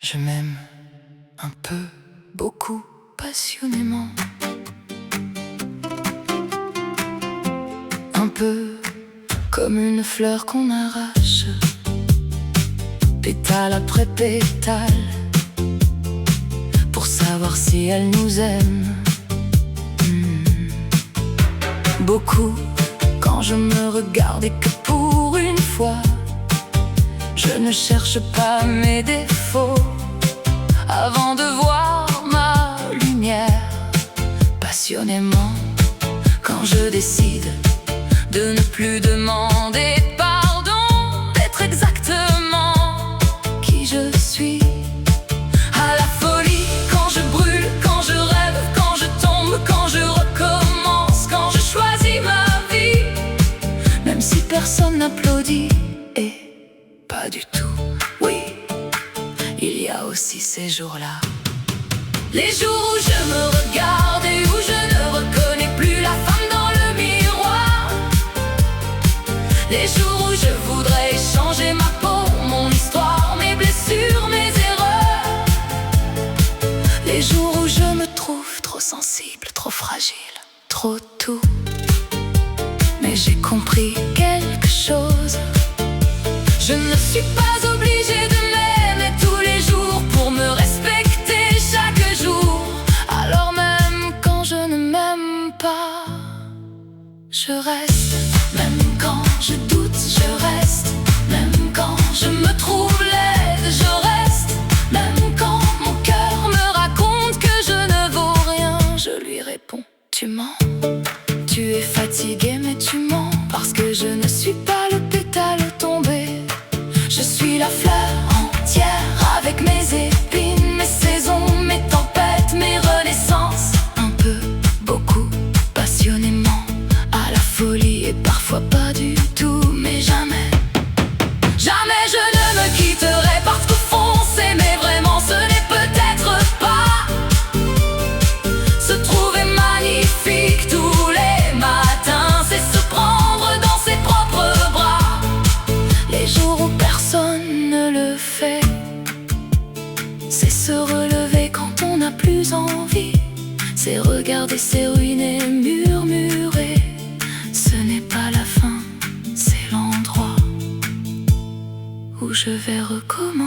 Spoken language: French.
Je m'aime un peu, beaucoup, passionnément. Un peu comme une fleur qu'on arrache, pétale après pétale, pour savoir si elle nous aime. Beaucoup quand je me regarde et que pour une fois je ne cherche pas mes défauts avant de voir ma lumière. Passionnément, quand je décide de ne plus demander pardon, d'être exactement qui je suis. À la folie, quand je brûle, quand je rêve, quand je tombe, quand je recommence, quand je choisis ma vie, même si personne n'applaudit. Et pas du tout, oui, il y a aussi ces jours-là, les jours où je me regarde et où je ne reconnais plus la femme dans le miroir. Les jours où je voudrais changer ma peau, mon histoire, mes blessures, mes erreurs. Les jours où je me trouve trop sensible, trop fragile, trop tout. Mais j'ai compris quelque chose: je ne suis pas obligée de m'aimer tous les jours pour me respecter chaque jour. Alors même quand je ne m'aime pas, je reste. Même quand je doute, je reste. Même quand je me trouve laide, je reste. Même quand mon cœur me raconte que je ne vaux rien, je lui réponds: tu mens. Tu es fatigué mais tu mens, parce que je ne suis pas le pétale tombé. Je suis la fleur entière avec mes épines, mes saisons, mes tempêtes, mes renaissances. Un peu, beaucoup, passionnément, à la folie et parfois pas du tout. Mais jamais, jamais je ne me quitterai, parce qu'au fond s'aimer vraiment ce n'est peut-être pas se trouver magnifique tous les matins, c'est se prendre dans ses propres bras. Les jours où personne ne le fait, c'est se relever quand on n'a plus envie. C'est regarder ses ruines et murmurer: ce n'est pas la fin, c'est l'endroit où je vais recommencer.